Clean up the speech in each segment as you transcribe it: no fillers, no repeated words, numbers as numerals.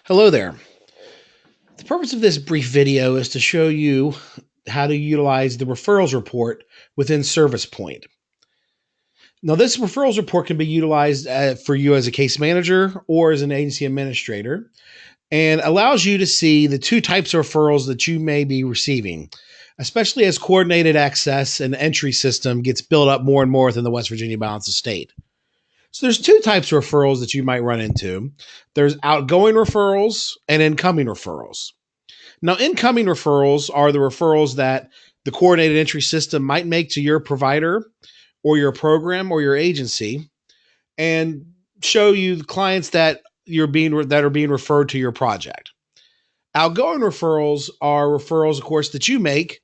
Hello there. The purpose of this brief video is to show you how to utilize the referrals report within Service Point. Now, this referrals report can be utilized for you as a case manager or as an agency administrator and allows you to see the two types of referrals that you may be receiving, especially as coordinated access and entry system gets built up more and more within the West Virginia balance of state. So there's two types of referrals that you might run into. There's outgoing referrals and incoming referrals. Now, incoming referrals are the referrals that the coordinated entry system might make to your provider or your program or your agency and show you the clients that are being referred to your project. Outgoing referrals are referrals, of course, that you make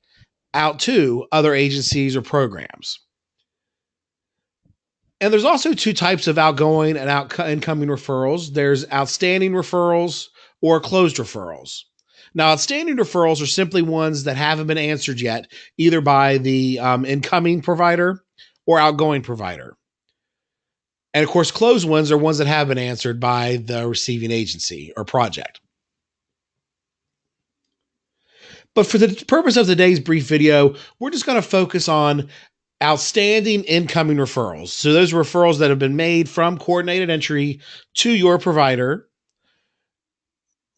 out to other agencies or programs. And there's also two types of outgoing and incoming referrals. There's outstanding referrals or closed referrals. Now, outstanding referrals are simply ones that haven't been answered yet, either by the incoming provider or outgoing provider. And of course, closed ones are ones that have been answered by the receiving agency or project. But for the purpose of today's brief video, we're just going to focus on outstanding incoming referrals. So those referrals that have been made from coordinated entry to your provider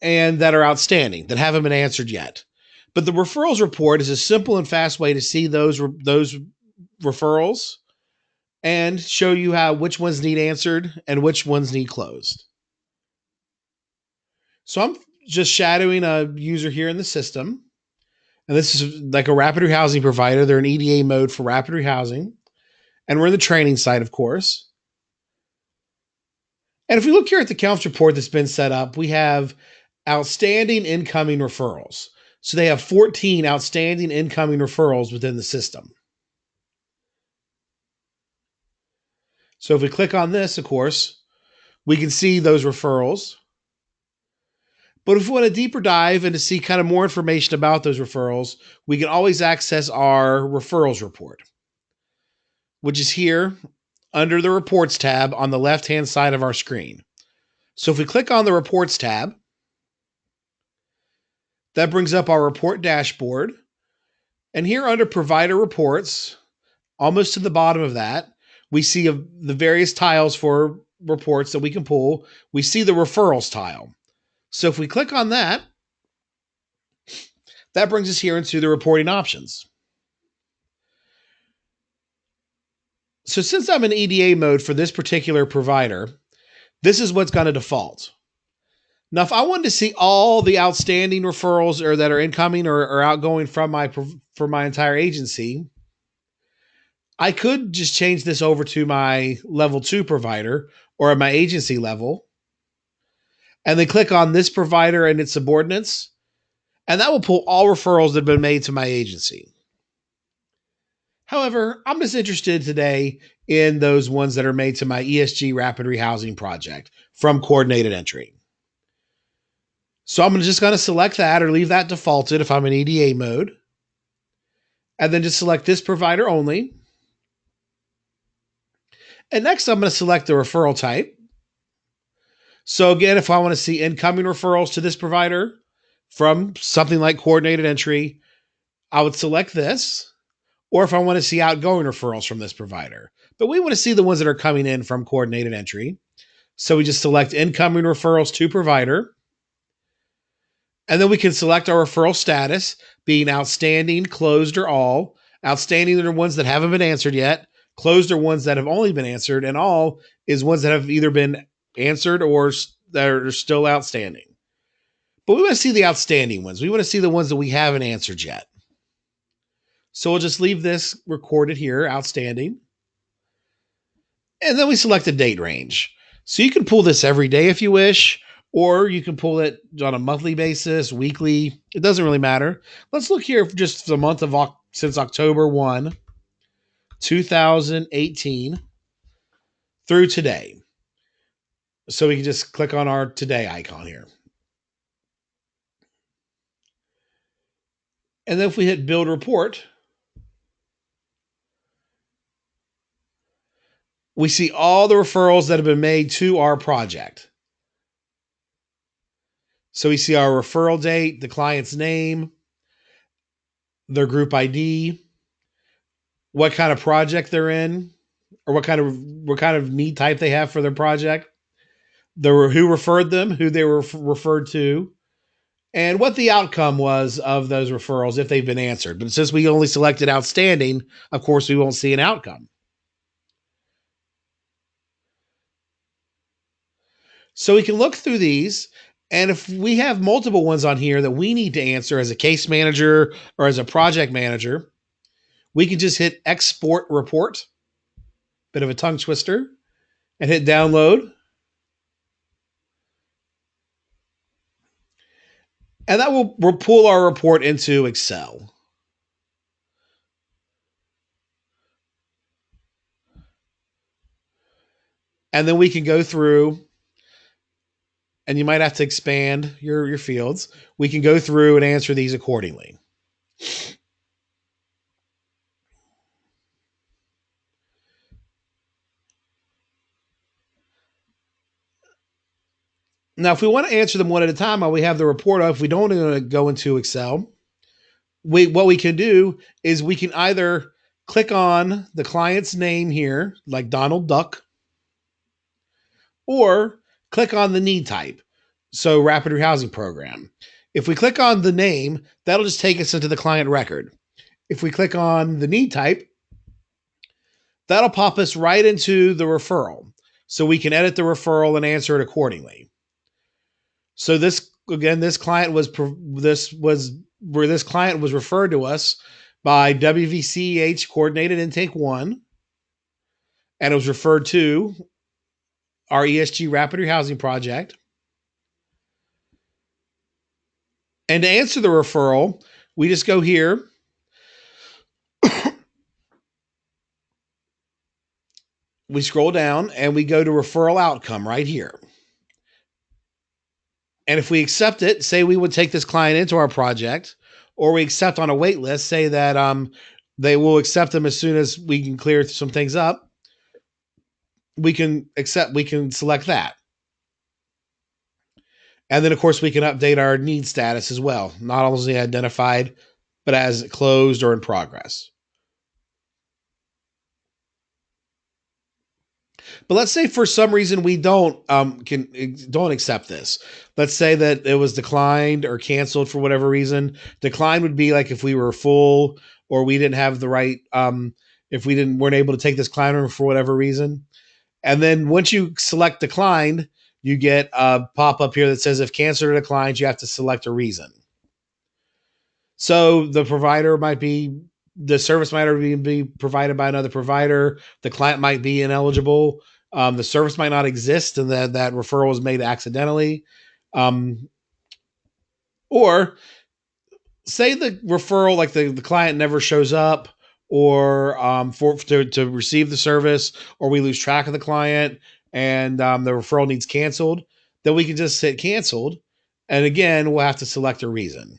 and that are outstanding, that haven't been answered yet. But the referrals report is a simple and fast way to see those referrals and show you which ones need answered and which ones need closed. So I'm just shadowing a user here in the system. And this is like a rapid rehousing provider. They're in EDA mode for rapid rehousing. And we're in the training site, of course. And if we look here at the accounts report that's been set up, we have outstanding incoming referrals. So they have 14 outstanding incoming referrals within the system. So if we click on this, of course, we can see those referrals. But if we want a deeper dive and to see kind of more information about those referrals, we can always access our Referrals Report, which is here under the Reports tab on the left-hand side of our screen. So if we click on the Reports tab, that brings up our report dashboard. And here under Provider Reports, almost to the bottom of that, we see the various tiles for reports that we can pull. We see the Referrals tile. So if we click on that, that brings us here into the reporting options. So since I'm in EDA mode for this particular provider, this is what's going to default. Now, if I wanted to see all the outstanding referrals or that are incoming or outgoing from my entire agency, I could just change this over to my level 2 provider or at my agency level, and then click on this provider and its subordinates, and that will pull all referrals that have been made to my agency. However, I'm just interested today in those ones that are made to my ESG Rapid Rehousing project from coordinated entry. So I'm just going to select that or leave that defaulted if I'm in EDA mode. And then just select this provider only. And next I'm going to select the referral type. So again, if I want to see incoming referrals to this provider from something like coordinated entry, I would select this. Or if I want to see outgoing referrals from this provider. But we want to see the ones that are coming in from coordinated entry. So we just select incoming referrals to provider. And then we can select our referral status, being outstanding, closed, or all. Outstanding are ones that haven't been answered yet. Closed are ones that have only been answered. And all is ones that have either been answered or that are still outstanding. But we want to see the outstanding ones. We want to see the ones that we haven't answered yet. So we'll just leave this recorded here, outstanding. And then we select a date range. So you can pull this every day if you wish, or you can pull it on a monthly basis, weekly. It doesn't really matter. Let's look here for just the month of since October 1, 2018 through today. So we can just click on our today icon here. And then if we hit build report, we see all the referrals that have been made to our project. So we see our referral date, the client's name, their group ID, what kind of project they're in, or what kind of need type they have for their project, who referred them, who they were referred to, and what the outcome was of those referrals if they've been answered. But since we only selected outstanding, of course, we won't see an outcome. So we can look through these, and if we have multiple ones on here that we need to answer as a case manager or as a project manager, we can just hit Export Report, bit of a tongue twister, and hit Download. And that will pull our report into Excel. And then we can go through, and you might have to expand your fields. We can go through and answer these accordingly. Now, if we want to answer them one at a time while we have the report up, if we don't want to go into Excel, what we can do is we can either click on the client's name here, like Donald Duck, or click on the need type. So Rapid Rehousing Program. If we click on the name, that'll just take us into the client record. If we click on the need type, that'll pop us right into the referral. So we can edit the referral and answer it accordingly. So this client was referred to us by WVCEH Coordinated Intake 1, and it was referred to our ESG Rapid Rehousing Project. And to answer the referral, we just go here. We scroll down and we go to referral outcome right here. And if we accept it, say we would take this client into our project, or we accept on a wait list, say that they will accept them as soon as we can clear some things up, we can select that. And then, of course, we can update our need status as well, not only identified, but as closed or in progress. But let's say for some reason we don't accept this. Let's say that it was declined or canceled for whatever reason. Decline would be like if we were full or we didn't have the right if we weren't able to take this client for whatever reason. And then once you select declined, you get a pop-up here that says if canceled or declined, you have to select a reason. So the service might be provided by another provider. The client might be ineligible. The service might not exist, and that referral was made accidentally. Or say the referral, like the client never shows up, or to receive the service, or we lose track of the client, and the referral needs canceled. Then we can just hit canceled, and again we'll have to select a reason.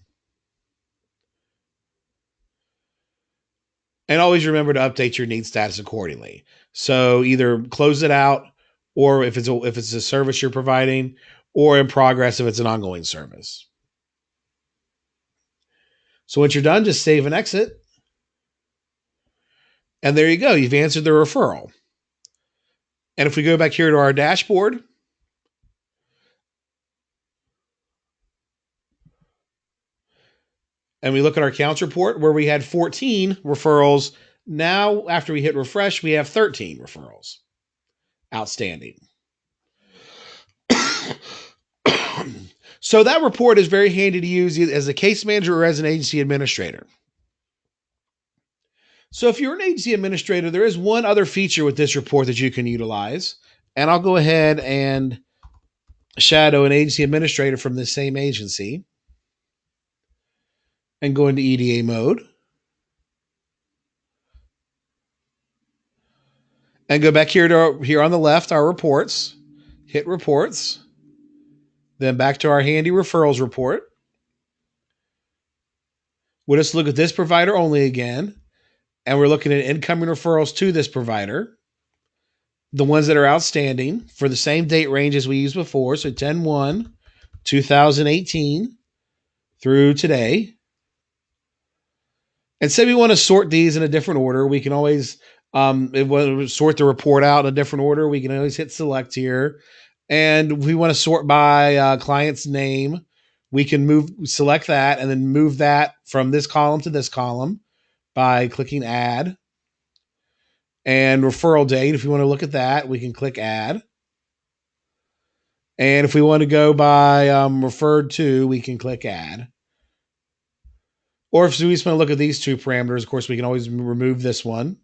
And always remember to update your need status accordingly. So either close it out, or if it's a service you're providing, or in progress if it's an ongoing service. So once you're done, just save and exit. And there you go. You've answered the referral. And if we go back here to our dashboard, and we look at our counts report where we had 14 referrals, now after we hit refresh, we have 13 referrals outstanding. So that report is very handy to use as a case manager or as an agency administrator. So if you're an agency administrator, there is one other feature with this report that you can utilize. And I'll go ahead and shadow an agency administrator from the same agency and go into EDA mode. And go back here on the left, our reports, hit reports, then back to our handy referrals report. We'll just look at this provider only again, and we're looking at incoming referrals to this provider, the ones that are outstanding for the same date range as we used before, so 10/1 2018 through today. And say we want to sort these in a different order, we can always sort the report out in a different order. We can always hit select here. And if we want to sort by client's name, we can select that and then move that from this column to this column by clicking add. And referral date, if we want to look at that, we can click add. And if we want to go by referred to, we can click add. Or if we just want to look at these two parameters, of course, we can always remove this one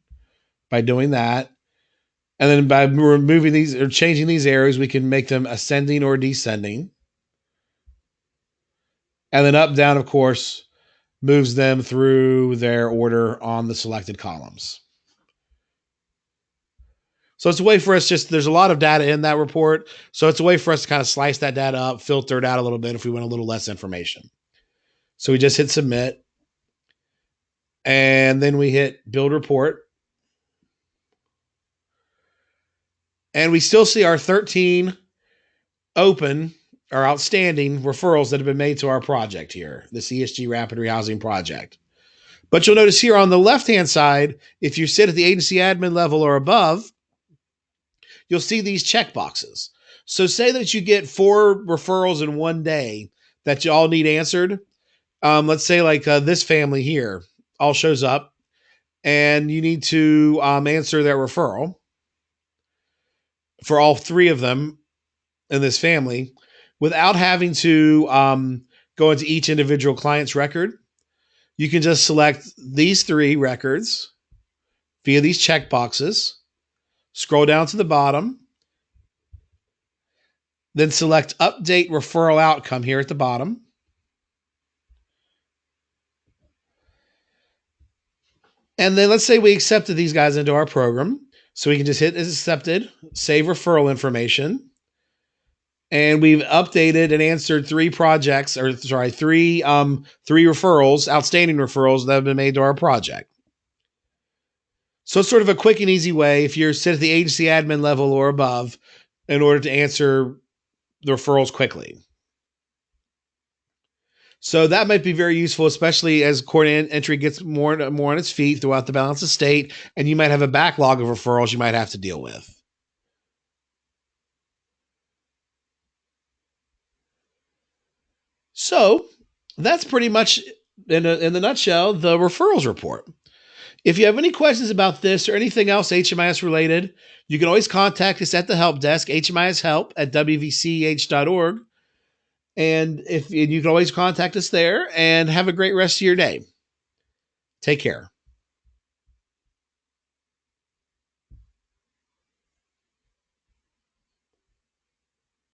by doing that. And then by removing these or changing these arrows, we can make them ascending or descending. And then up, down, of course, moves them through their order on the selected columns. So it's a way for us there's a lot of data in that report. So it's a way for us to kind of slice that data up, filter it out a little bit if we want a little less information. So we just hit submit. And then we hit build report. And we still see our 13 open or outstanding referrals that have been made to our project here, the CSG Rapid Rehousing Project. But you'll notice here on the left-hand side, if you sit at the agency admin level or above, you'll see these check boxes. So say that you get 4 referrals in one day that you all need answered. Let's say like this family here all shows up and you need to answer their referral for all 3 of them in this family without having to go into each individual client's record. You can just select these 3 records via these check boxes, scroll down to the bottom, then select update referral outcome here at the bottom. And then let's say we accepted these guys into our program. So we can just hit as accepted, save referral information. And we've updated and answered 3 projects, or sorry, 3 referrals, outstanding referrals that have been made to our project. So it's sort of a quick and easy way if you're sit at the agency admin level or above in order to answer the referrals quickly. So that might be very useful, especially as court entry gets more on its feet throughout the balance of state, and you might have a backlog of referrals you might have to deal with. So that's pretty much, in the nutshell, the referrals report. If you have any questions about this or anything else HMIS related, you can always contact us at the help desk, hmishelp@wvceh.org. And you can always contact us there, and have a great rest of your day. Take care.